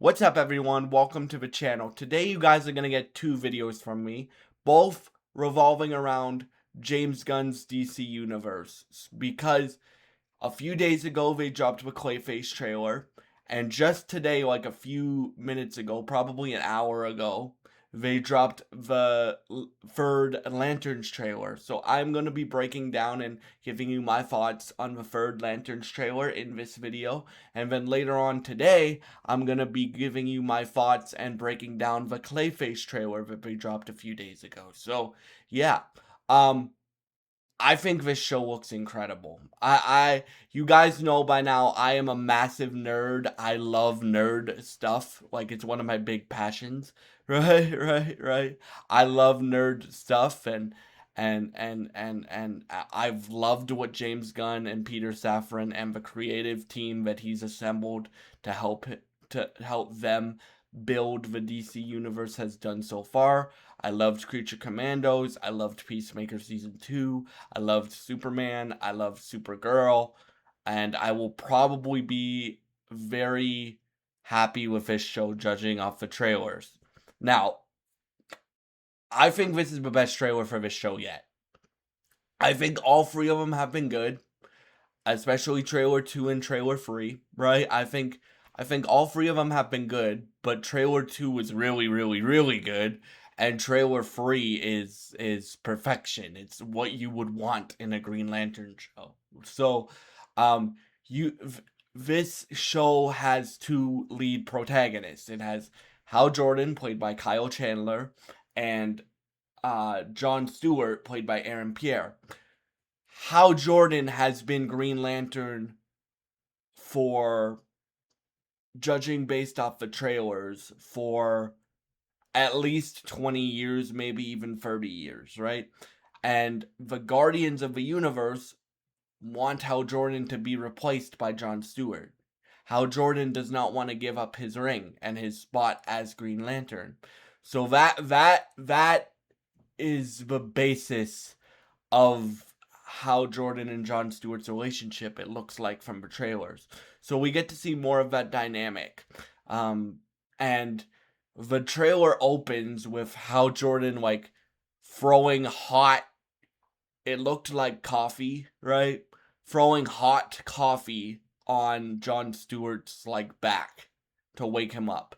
What's up, everyone? Welcome to the channel. Today you guys are going to get two videos from me, both revolving around James Gunn's DC Universe, because a few days ago they dropped the Clayface trailer, and just today, like a few minutes ago, probably an hour ago, they dropped the third Lanterns trailer. So I'm going to be breaking down and giving you my thoughts on the third Lanterns trailer in this video. And then later on today, I'm going to be giving you my thoughts and breaking down the Clayface trailer that they dropped a few days ago. So, yeah. Um, I think this show looks incredible. You guys know by now I am a massive nerd. I love nerd stuff. Like, it's one of my big passions. Right. I love nerd stuff, and I've loved what James Gunn and Peter Safran and the creative team that he's assembled to help them build the DC universe has done so far. I loved Creature Commandos. I loved Peacemaker Season 2. I loved Superman. I loved Supergirl. And I will probably be very happy with this show judging off the trailers. Now, I think this is the best trailer for this show yet. I think all three of them have been good, especially trailer 2 and trailer 3, right? I think all three of them have been good, but trailer 2 was really really really good, and trailer 3 is perfection. It's what you would want in a Green Lantern show. So, um you this show has two lead protagonists. It has Hal Jordan, played by Kyle Chandler, and John Stewart, played by Aaron Pierre. Hal Jordan has been Green Lantern for, judging based off the trailers, for at least 20 years, maybe even 30 years, right? And the Guardians of the Universe want Hal Jordan to be replaced by John Stewart. Hal Jordan does not want to give up his ring and his spot as Green Lantern. So that is the basis of how Jordan and John Stewart's relationship, it looks like, from the trailers. So we get to see more of that dynamic. And the trailer opens with how Jordan, like, throwing hot, it looked like coffee, right? Throwing hot coffee on John Stewart's, like, back to wake him up.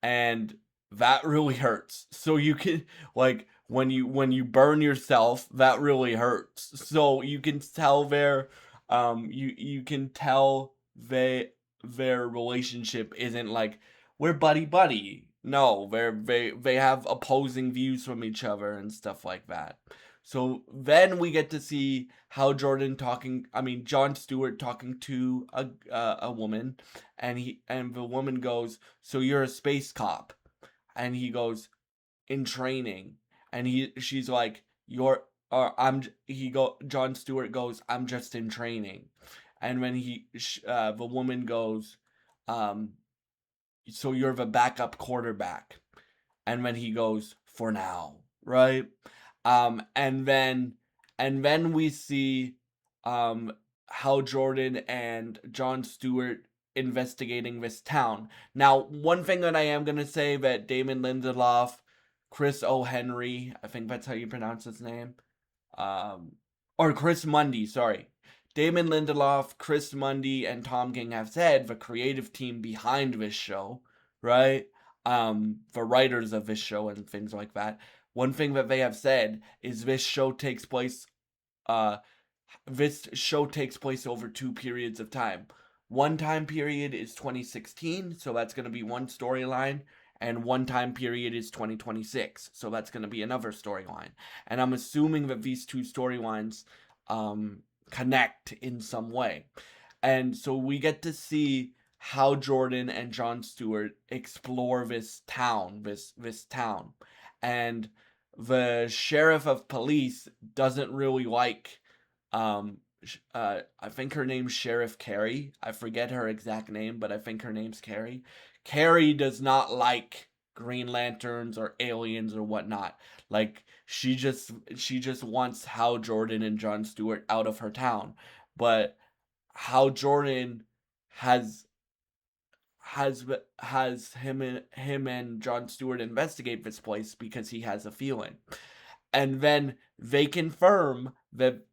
And that really hurts. So you can, like, when you burn yourself, that really hurts. So you can tell you can tell their relationship isn't like, we're buddy buddy. No, they have opposing views from each other and stuff like that. So then we get to see how John Stewart talking to a woman, and the woman goes, "So you're a space cop?" And he goes, "In training." And she's like, "You're or I'm he go John Stewart goes, "I'm just in training." And when the woman goes, um "So you're the backup quarterback." And when he goes, "For now," right? And then we see um how Jordan and John Stewart investigating this town. Now, one thing that I am gonna say, that Damon Lindelof, Chris O'Henry, I think that's how you pronounce his name, um, or Chris Mundy, sorry. Damon Lindelof, Chris Mundy, and Tom King have said, the creative team behind this show, right? The writers of this show and things like that. One thing that they have said is uh, this show takes place over two periods of time. One time period is 2016, so that's going to be one storyline, and one time period is 2026, so that's going to be another storyline. And I'm assuming that these two storylines connect in some way. And so we get to see how Jordan and John Stewart explore this town. And the sheriff of police doesn't really like, I think her name's Sheriff Carey. I forget her exact name, but I think her name's Carey. Carey does not like Green Lanterns or aliens or whatnot. Like, she just wants Hal Jordan and John Stewart out of her town. But Hal Jordan has has him and Jon Stewart investigate this place because he has a feeling. And then they confirm that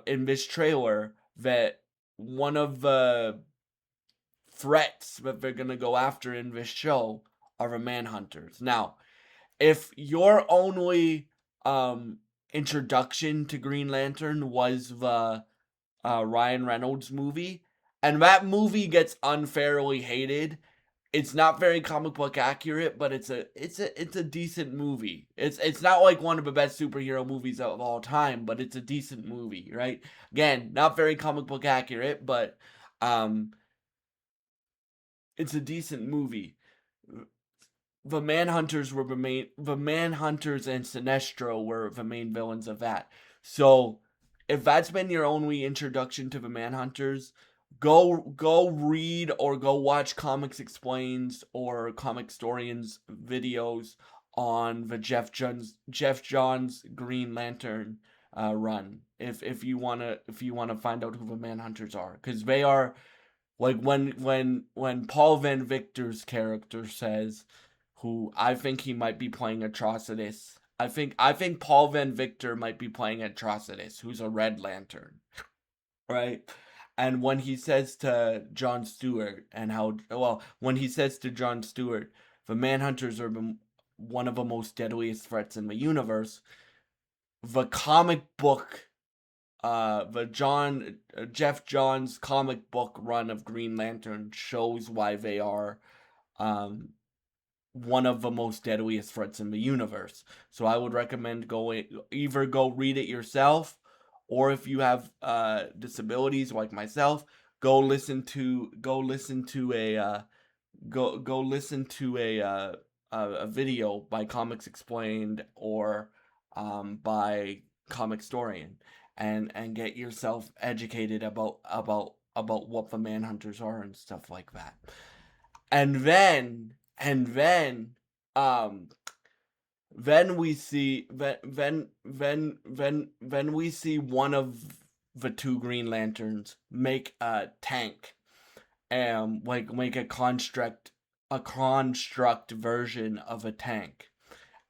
in this trailer that one of the threats that they're gonna go after in this show are the Manhunters. Now, if your only introduction to Green Lantern was the Ryan Reynolds movie, and that movie gets unfairly hated. It's not very comic book accurate, but it's a decent movie. It's not like one of the best superhero movies of all time, but it's a decent movie, right? Again, not very comic book accurate, but um it's a decent movie. The Manhunters and Sinestro were the main villains of that. So if that's been your only introduction to the Manhunters, go read or go watch Comics Explains or Comic Storians videos on the Jeff Johns Green Lantern run. If you wanna find out who the Manhunters are, because they are like when Paul Van Victor's character says, who I think he might be playing Atrocitus. I think Paul Van Victor might be playing Atrocitus, who's a Red Lantern, right? And when he says to Jon Stewart when he says to Jon Stewart, the Manhunters are one of the most deadliest threats in the universe. The comic book Jeff Johns comic book run of Green Lantern shows why they are um one of the most deadliest threats in the universe. So I would recommend either go read it yourself, or if you have disabilities like myself, go listen to a video by Comics Explained or by Comic Storian, and get yourself educated about what the Manhunters are and stuff like that. And then then we see then we see one of the two Green Lanterns make a tank, like make a construct version of a tank.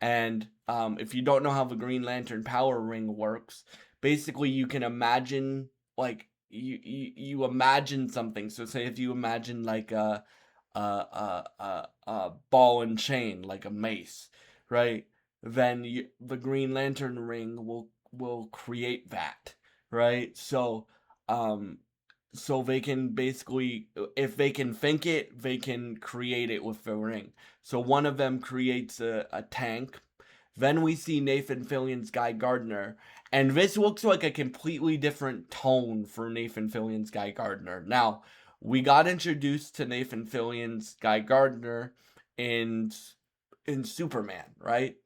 And if you don't know how the Green Lantern power ring works, basically you can imagine, like, you imagine something. So say if you imagine like a ball and chain, like a mace, right? Then the Green Lantern ring will create that, right? So they can basically, if they can think it, they can create it with the ring. So one of them creates a tank. Then we see Nathan Fillion's Guy Gardner, and this looks like a completely different tone for Nathan Fillion's Guy Gardner. Now, we got introduced to Nathan Fillion's Guy Gardner in Superman, right?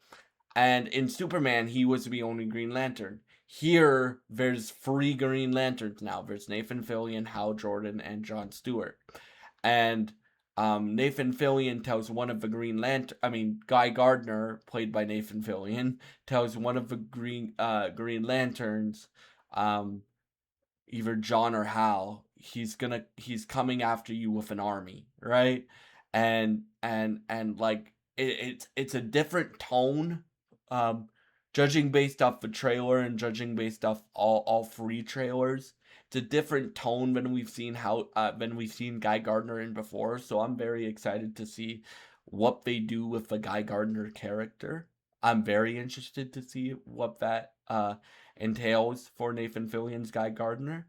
And in Superman, he was the only Green Lantern. Here, there's 3 Green Lanterns now. There's Nathan Fillion, Hal Jordan, and Jon Stewart. And Nathan Fillion tells one of the Guy Gardner, played by Nathan Fillion, tells one of the Green Lanterns, either John or Hal, he's coming after you with an army, right? And like it's a different tone, judging based off the trailer and judging based off all 3 trailers. It's a different tone than we've seen Guy Gardner in before. So I'm very excited to see what they do with the Guy Gardner character. I'm very interested to see what that entails for Nathan Fillion's Guy Gardner.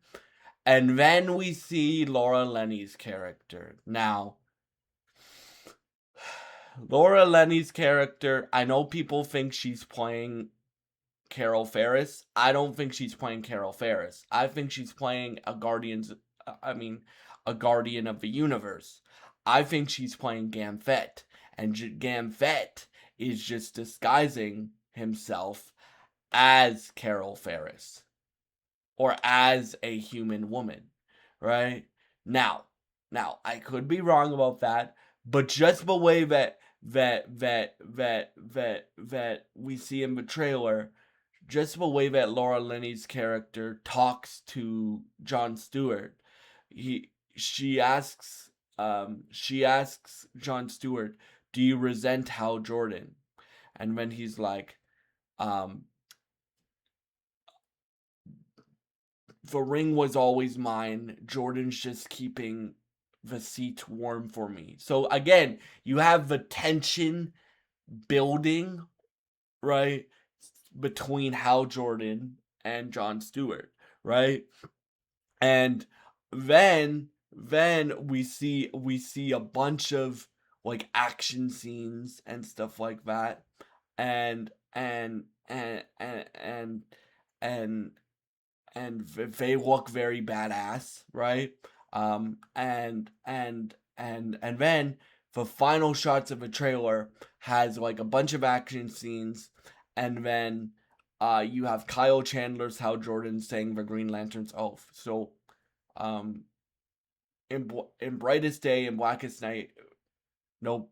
And then we see Laura Linney's character. Now, Laura Linney's character, I know people think she's playing Carol Ferris. I don't think she's playing Carol Ferris. I think she's playing a Guardian of the Universe. I think she's playing Gambit, and Gambit is just disguising himself as Carol Ferris, or as a human woman, right? Now, I could be wrong about that, but just the way that we see in the trailer, just the way that Laura Linney's character talks to Jon Stewart, she asks she asks Jon Stewart, "Do you resent Hal Jordan?" And when he's like, um, "The ring was always mine. Jordan's just keeping the seat warm for me." So again, you have the tension building, right, between Hal Jordan and Jon Stewart, right? And then we see a bunch of like action scenes and stuff like that, and and they look very badass, right? And then the final shots of the trailer has like a bunch of action scenes, and then you have Kyle Chandler's Hal Jordan saying the Green Lantern's oath. So um in brightest day and blackest night, no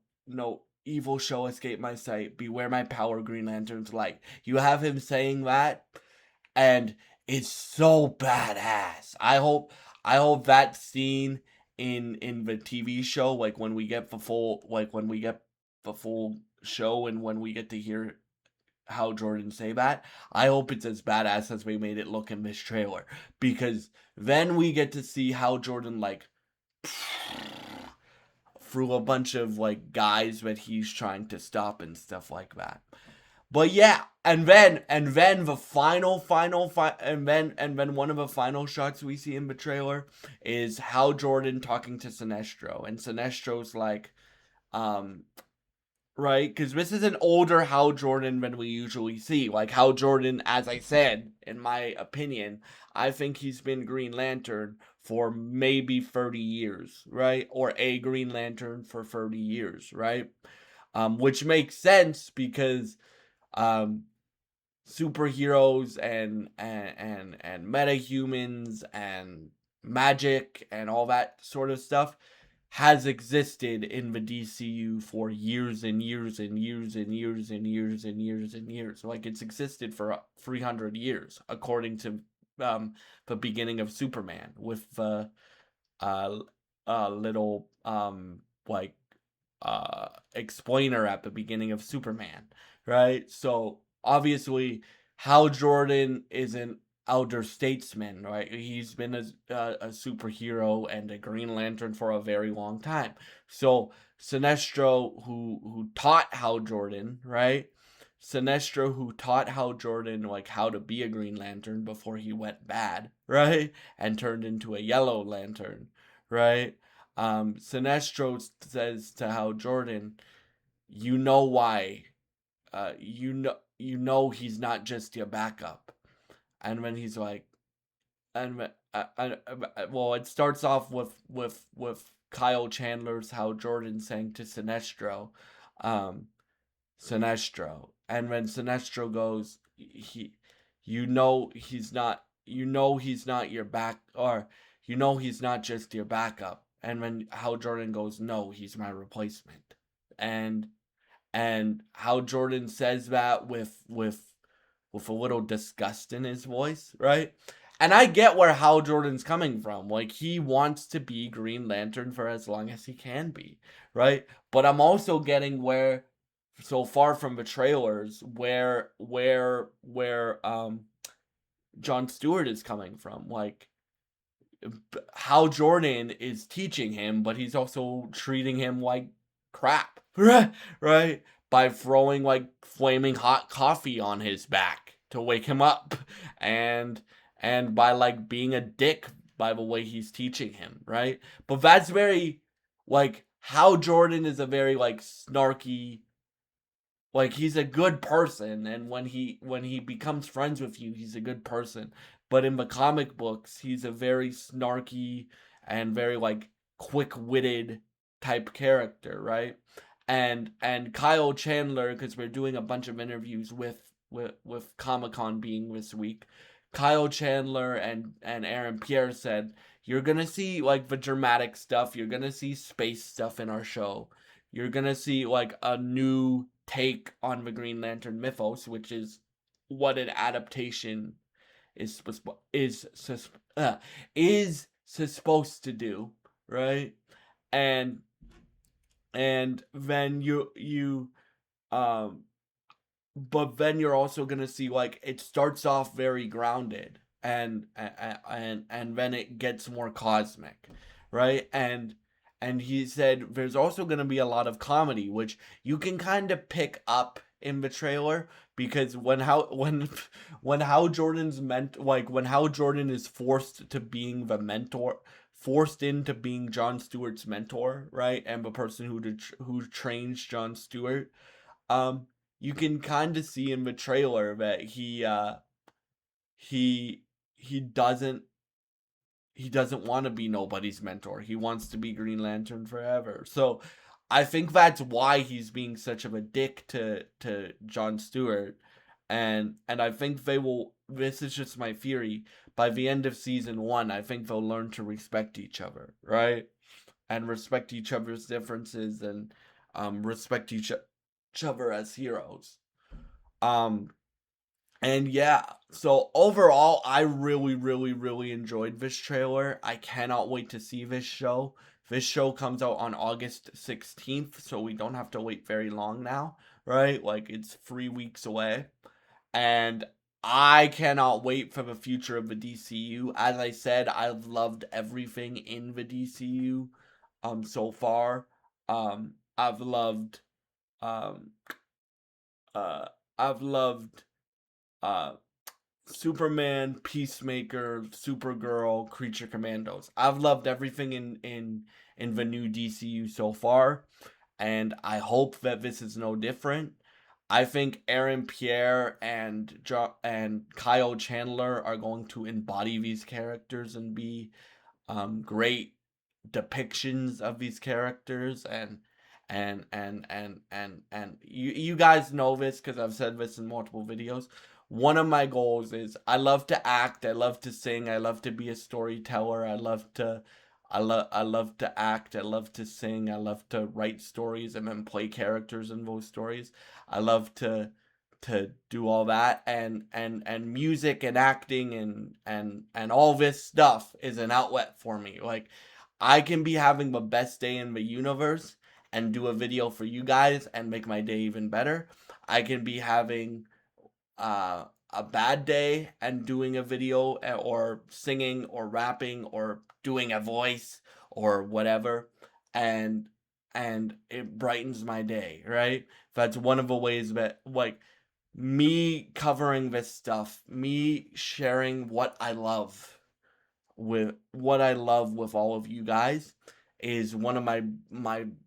evil shall escape my sight. Beware my power, Green Lantern's light. You have him saying that, and it's so badass. I hope that scene in the TV show, like when we get the full show and when we get to hear how Jordan say that, I hope it's as badass as we made it look in this trailer, because then we get to see how Jordan like through a bunch of like guys that he's trying to stop and stuff like that. But yeah, and then the and then one of the final shots we see in the trailer is Hal Jordan talking to Sinestro, and Sinestro's like, um, right, because this is an older Hal Jordan than we usually see. Like Hal Jordan, as I said, in my opinion, I think he's been Green Lantern for maybe 30 years, right, or a Green Lantern for 30 years, right, which makes sense because um superheroes and metahumans and magic and all that sort of stuff has existed in the DCU for years and years and years and years and years and years and years. Like it's existed for 300 years, according to the beginning of Superman, with the uh, little like explainer at the beginning of Superman, right? So obviously, Hal Jordan is an elder statesman, right? He's been a superhero and a Green Lantern for a very long time. So Sinestro, who taught Hal Jordan, right? Sinestro, who taught Hal Jordan like how to be a Green Lantern before he went bad, right, and turned into a Yellow Lantern, right? Sinestro says to Hal Jordan, "You know why? You know he's not just your backup." And when he's like, well, it starts off with Kyle Chandler's Hal Jordan saying to Sinestro, um, Sinestro, and when Sinestro goes, he's not your back, or he's not just your backup. And when Hal Jordan goes, "No, he's my replacement," and how Jordan says that with a little disgust in his voice, right? And I get where Hal Jordan's coming from. Like he wants to be Green Lantern for as long as he can be, right? But I'm also getting where, so far from the trailers, where Jon Stewart is coming from. Like Hal Jordan is teaching him, but he's also treating him like crap, right? By throwing like flaming hot coffee on his back to wake him up, and by like being a dick by the way he's teaching him, right? But that's very like Hal Jordan is a very like snarky, like he's a good person, and when he becomes friends with you, he's a good person. But in the comic books, he's a very snarky and very like quick-witted type character, right? And Kyle Chandler, because we're doing a bunch of interviews with Comic-Con being this week, Kyle Chandler and Aaron Pierre said, "You're gonna see like the dramatic stuff, you're gonna see space stuff in our show, you're gonna see like a new take on the Green Lantern mythos, which is what an adaptation is is is supposed to do, right?" and then you um but then you're also gonna see like it starts off very grounded, and then it gets more cosmic, right? And he said there's also gonna be a lot of comedy, which you can kind of pick up in the trailer, because when Hal Jordan's meant like when Hal Jordan is forced to being the mentor, forced into being Jon Stewart's mentor, right, and the person who trains Jon Stewart, um you can kind of see in the trailer that he he doesn't he doesn't want to be nobody's mentor. He wants to be Green Lantern forever. So I think that's why he's being such of a dick to Jon Stewart. And I think they will, this is just my theory, by the end of season 1, I think they'll learn to respect each other, right? And respect each other's differences, and respect each other as heroes. Um, and yeah, so overall, I really, really, really enjoyed this trailer. I cannot wait to see this show. This show comes out on August 16th, so we don't have to wait very long now, right? Like, it's 3 weeks away. And I cannot wait for the future of the DCU. As I said, I've loved everything in the DCU so far. I've loved um uh I've loved uh Superman, Peacemaker, Supergirl, Creature Commandos. I've loved everything in the new DCU so far, and I hope that this is no different. I think Aaron Pierre and Kyle Chandler are going to embody these characters and be great depictions of these characters, and you guys know this because I've said this in multiple videos. One of my goals is I love to act, I love to sing, I love to be a storyteller, I love to act, I love to sing, I love to write stories and then play characters in those stories. I love to do all that, and music and acting and all this stuff is an outlet for me. Like, I can be having the best day in the universe and do a video for you guys and make my day even better. I can be having a bad day and doing a video, or singing or rapping or doing a voice or whatever, and it brightens my day, right? That's one of the ways that, like, me covering this stuff, me sharing what I love with all of you guys, is one of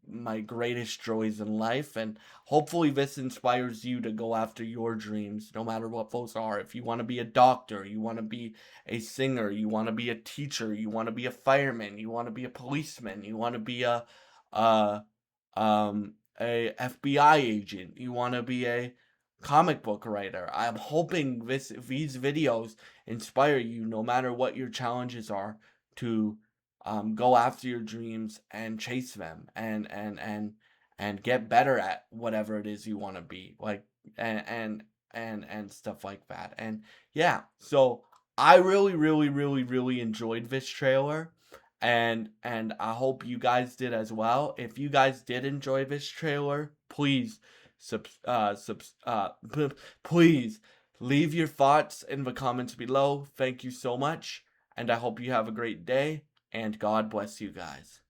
my greatest joys in life. And hopefully this inspires you to go after your dreams, no matter what those are. If you want to be a doctor, you want to be a singer, you want to be a teacher, you want to be a fireman, you want to be a policeman, you want to be uh a FBI agent, you want to be a comic book writer. I'm hoping these videos inspire you, no matter what your challenges are, to go after your dreams and chase them, and get better at whatever it is you want to be, like, and stuff like that. And yeah, so I really, really, really, really enjoyed this trailer, and I hope you guys did as well. If you guys did enjoy this trailer, please please leave your thoughts in the comments below. Thank you so much, and I hope you have a great day, and God bless you guys.